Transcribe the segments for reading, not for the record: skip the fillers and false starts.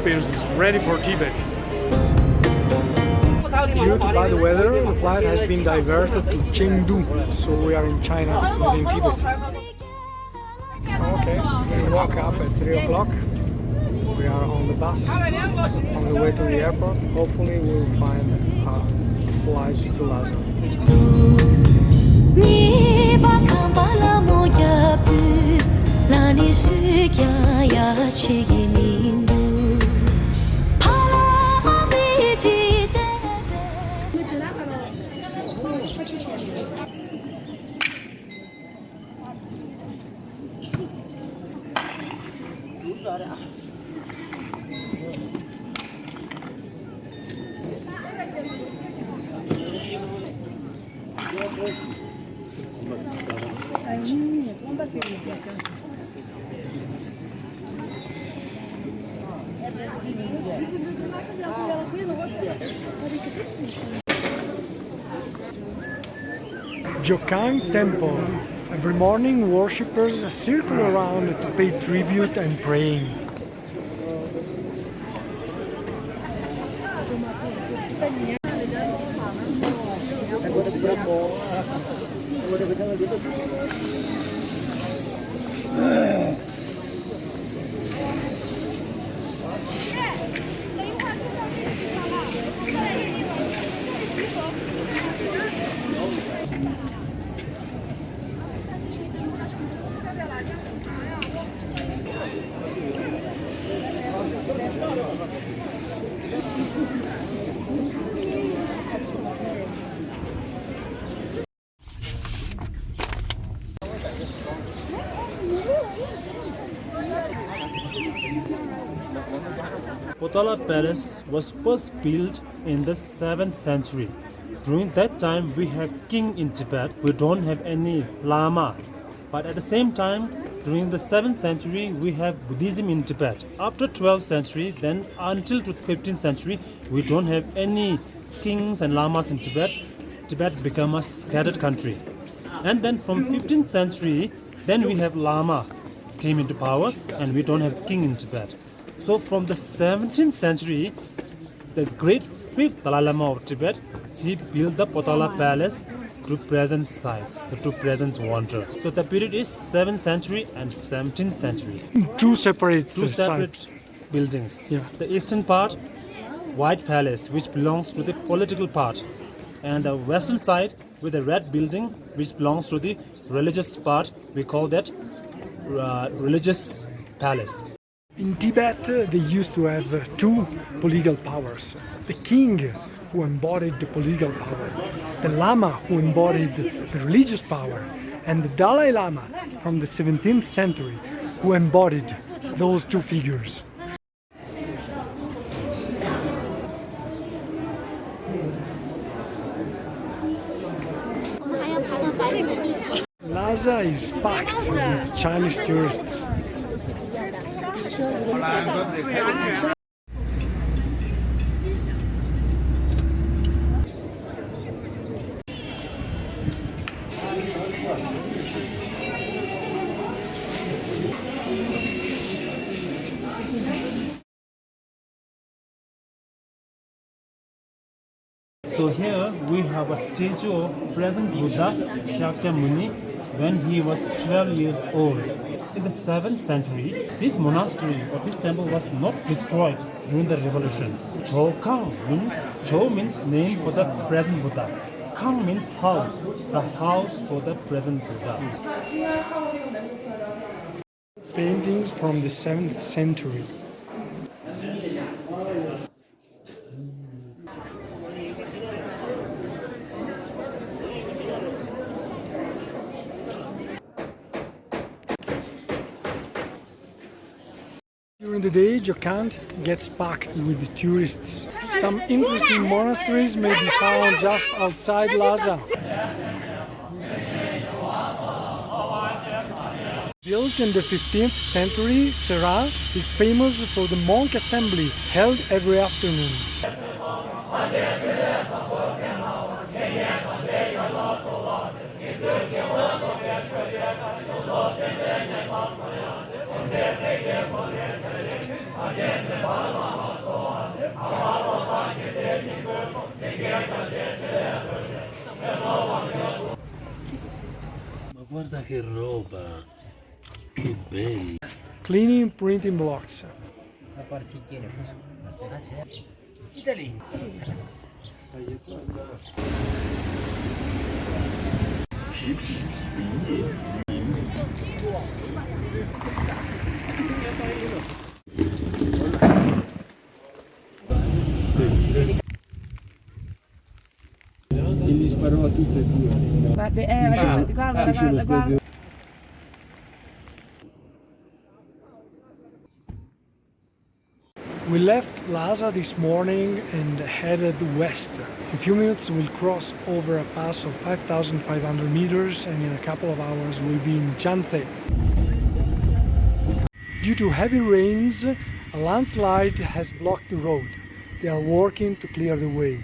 worshippers ready for Tibet. Due to bad weather, the flight has been diverted to Chengdu, so we are in China, not in Tibet. Okay, we woke up at 3 o'clock. We are on the bus, on the way to the airport. Hopefully we'll find a flight to Lhasa. Jokang Temple. Every morning worshippers circle around to pay tribute and praying. Potala Palace was first built in the 7th century. During that time we have king in Tibet. We don't have any Lama. But at the same time, during the 7th century we have Buddhism in Tibet. After 12th century, then until to 15th century, we don't have any kings and lamas in Tibet. Tibet became a scattered country. And then from 15th century, then we have Lama came into power and we don't have king in Tibet. So from the 17th century, the great 5th Dalai Lama of Tibet, he built the Potala Palace to present size, to present wonder. So the period is 7th century and 17th century. Two separate buildings. Yeah. The eastern part, White Palace, which belongs to the political part, and the western side with the red building, which belongs to the religious part. We call that religious palace. In Tibet, they used to have two political powers. The king, who embodied the political power, the Lama, who embodied the religious power, and the Dalai Lama from the 17th century, who embodied those two figures. Lhasa is packed with Chinese tourists. So here we have a statue of present Buddha Shakyamuni when he was 12 years old. In the 7th century, this monastery or this temple was not destroyed during the revolution. Cho means name for the present Buddha. Kang means house, the house for the present Buddha. Paintings from the 7th century. During the day, Jokang gets packed with tourists. Some interesting monasteries may be found just outside Lhasa. Built in the 15th century, Sera is famous for the monk assembly held every afternoon. Ma guarda che roba, che bello. Cleaning printing blocks. E li sparò a tutte e due. Guarda. We left Lhasa this morning and headed west. In a few minutes we'll cross over a pass of 5,500 meters and in a couple of hours we'll be in Chanthe. Due to heavy rains, a landslide has blocked the road. They are working to clear the way.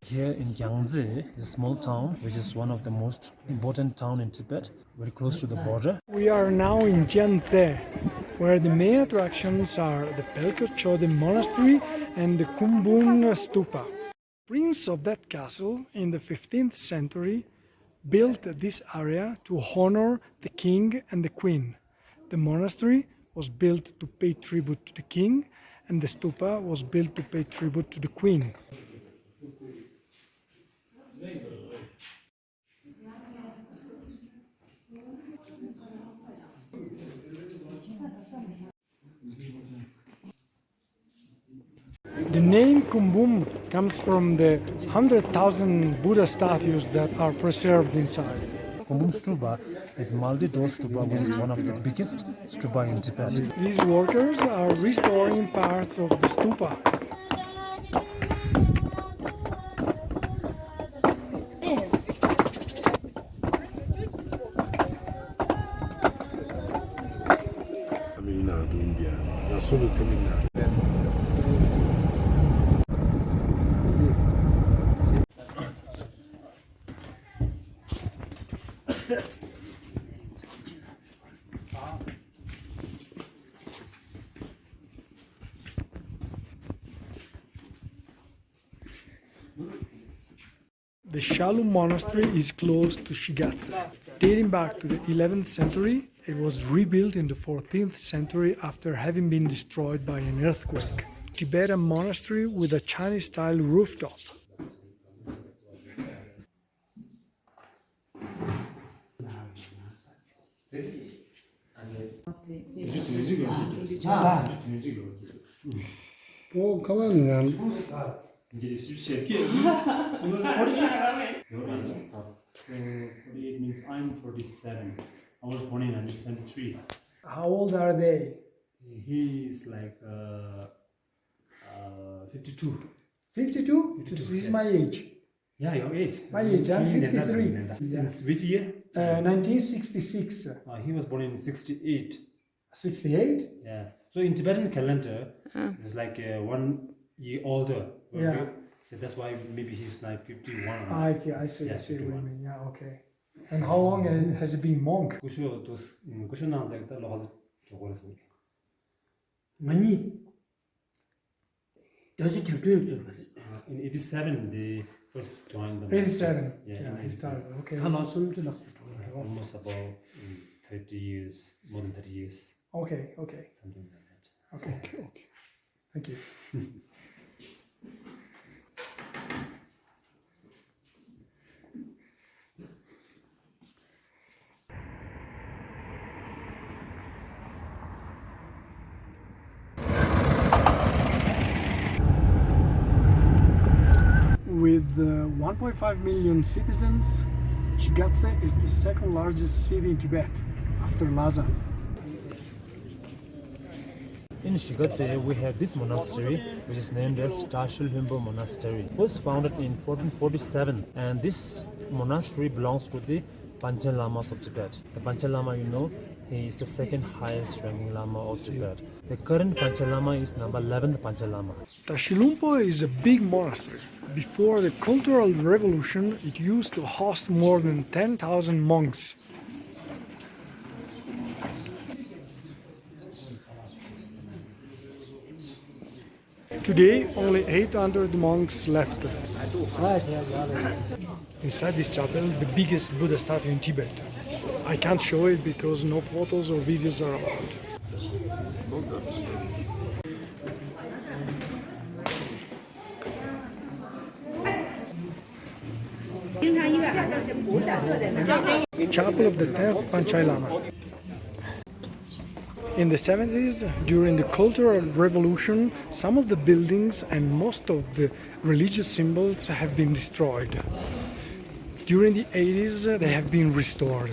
Here in Yangtze is a small town, which is one of the most important town in Tibet, very close to the border. We are now in Chanthe, where the main attractions are the Pelko Choden Monastery and the Kumbun Stupa. Prince of that castle in the 15th century built this area to honor the king and the queen. The monastery was built to pay tribute to the king, and the stupa was built to pay tribute to the queen. The name Kumbum comes from the 100,000 Buddha statues that are preserved inside. Kumbum Stupa is multi-door stupa, which is one of the biggest stupa in Tibet. These workers are restoring parts of the stupa. Camminato in piano, da solo camminato. The Shalu monastery is close to Shigatse. Dating back to the 11th century, it was rebuilt in the 14th century after having been destroyed by an earthquake. Tibetan monastery with a Chinese-style rooftop. Oh, 가만히 안. Your answer. 48 means I'm 47. I was born in 1973. How old are they? He is like 52. 52? This is my age. Yeah, your age. My age, I'm 53. In which year? 1966. He was born in 68. 68? Yes. So in Tibetan calendar, it's like 1 year older. Yeah. So that's why maybe he's like 51. Okay, I see, Yeah, I see what you 51. mean. Yeah, okay. And how long has he been monk? 많이 여지 캠프였죠. In 87, they first joined the 87. Yeah, Yeah, in he 87. started. Okay. 한 왔으면 좀 낙지. Almost about 30 years, more than 30 years, Okay, okay, something like that. okay. Thank you. With 1.5 million citizens, Shigatse is the second largest city in Tibet, after Lhasa. In Shigatse, we have this monastery, which is named as Tashul Himbo Monastery. It was founded in 1447, and this monastery belongs to the Panchen Lamas of Tibet. The Panchen Lama, you know, he is the second highest ranking Lama of Tibet. The current Panchalama is number 11th Panchalama. Tashilhunpo is a big monastery. Before the Cultural Revolution, it used to host more than 10,000 monks. Today, only 800 monks left. Inside this chapel, the biggest Buddha statue in Tibet. I can't show it because no photos or videos are allowed. Chapel of the 10th Panchai Lama. In the 70s, during the Cultural Revolution, some of the buildings and most of the religious symbols have been destroyed. During the 80s, they have been restored.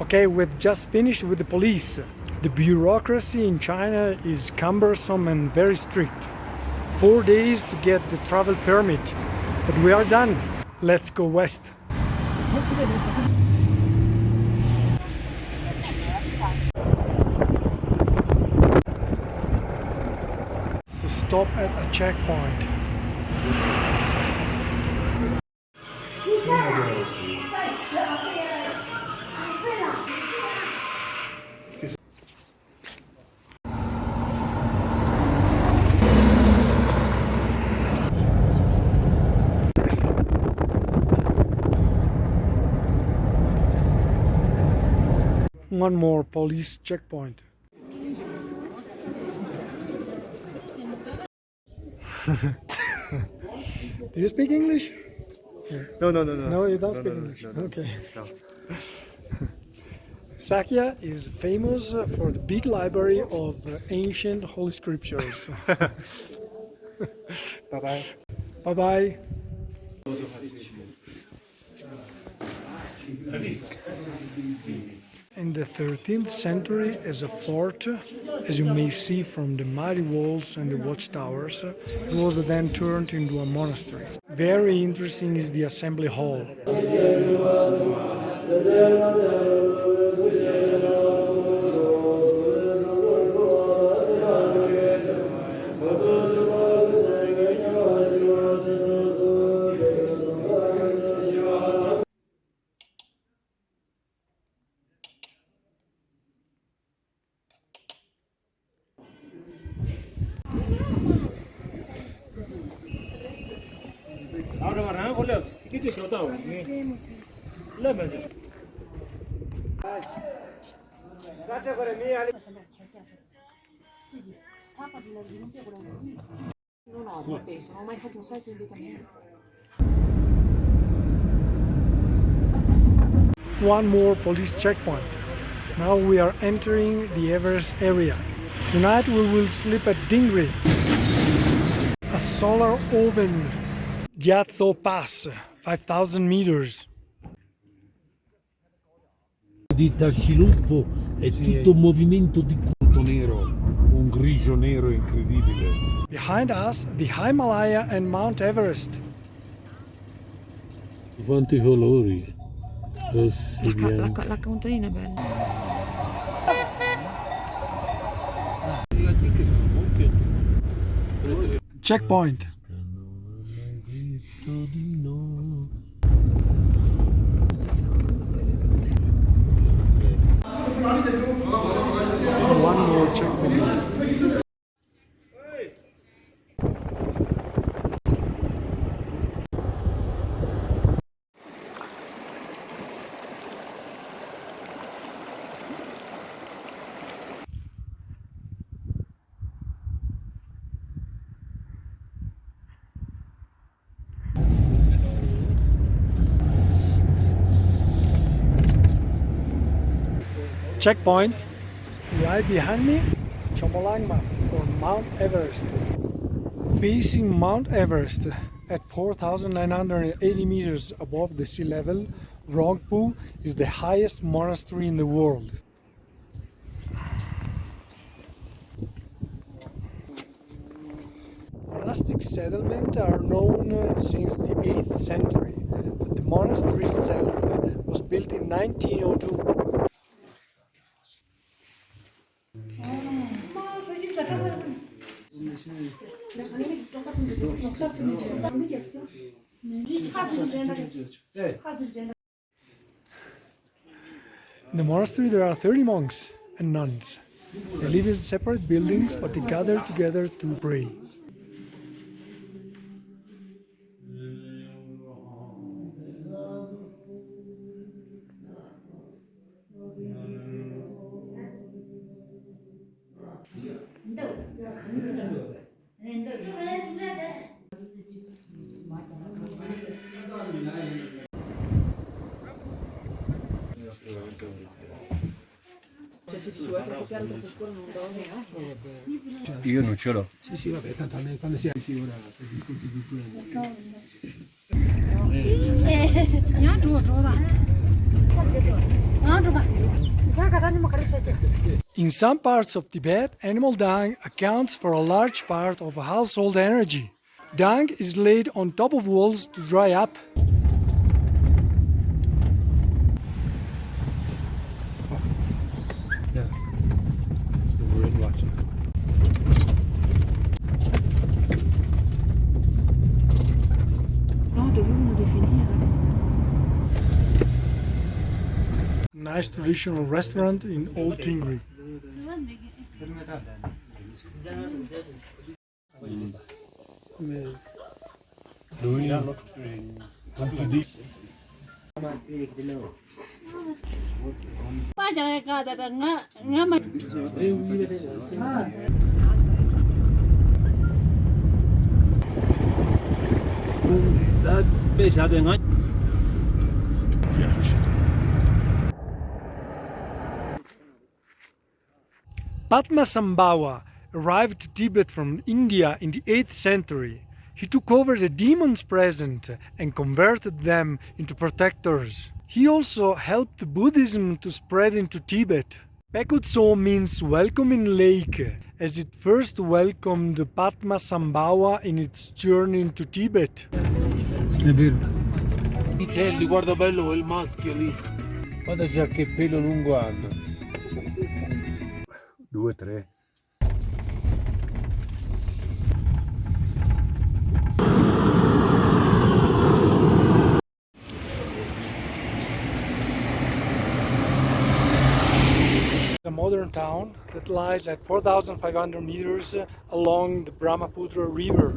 Okay, we've just finished with the police. The bureaucracy in China is cumbersome and very strict. 4 days to get the travel permit, but we are done. Let's go west. So stop at a checkpoint. One more police checkpoint. Do you speak English? No. No, you don't speak English. Okay. Saga is famous for the big library of ancient holy scriptures. Bye-bye. Bye-bye. In the 13th century, as a fort, as you may see from the mighty walls and the watchtowers, it was then turned into a monastery. Very interesting is the assembly hall. Non ho mai fatto un salto in vita mia. One more police checkpoint. Now we are entering the Everest area. Tonight we will sleep at Dingri, a solar oven. Gyatso Pass, 5,000 meters. Di Tashilhunpo è tutto un movimento di culto nero, un grigio nero incredibile. Behind us, the Himalaya and Mount Everest. Quanti colori! Rossi, bianchi. La contadina è bella. Checkpoint. One more checkpoint. Checkpoint. Right behind me, Chomolungma, or Mount Everest. Facing Mount Everest at 4,980 meters above the sea level, Rongpu is the highest monastery in the world. Monastic settlements are known since the 8th century, but the monastery itself was built in 1902. In the monastery there are 30 monks and nuns. They live in separate buildings, but they gather together to pray. Io non ce l'ho. Sì, sì, vabbè, tanto quando si è sì, ora per discorsi di In some parts of Tibet, animal dung accounts for a large part of household energy. Dung is laid on top of walls to dry up. No, dovevano definire. Nice traditional restaurant in Old Tingri. Padmasambhava arrived to Tibet from India in the 8th century. He took over the demons present and converted them into protectors. He also helped Buddhism to spread into Tibet. Pekutso means welcoming lake, as it first welcomed Padmasambhava in its journey into Tibet. È vero. Vitelli, guarda bello quel maschio lì. Guarda già che pelo lungo hanno. 2, 3. A modern town that lies at 4,500 meters along the Brahmaputra River.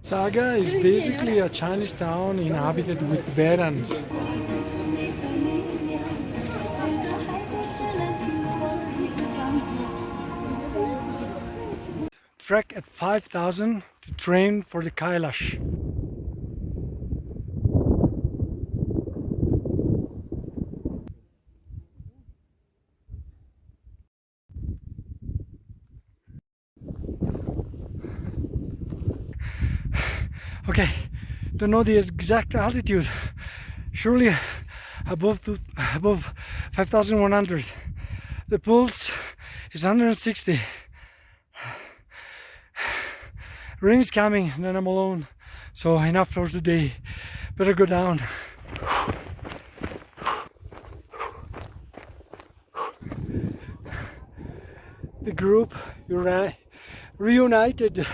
Saga is basically a Chinese town inhabited with Tibetans. Trek at 5,000 to train for the Kailash. Okay, don't know the exact altitude. Surely above 5,100. The pulse is 160. Rain is coming, and then I'm alone. So enough for today. Better go down. The group reunited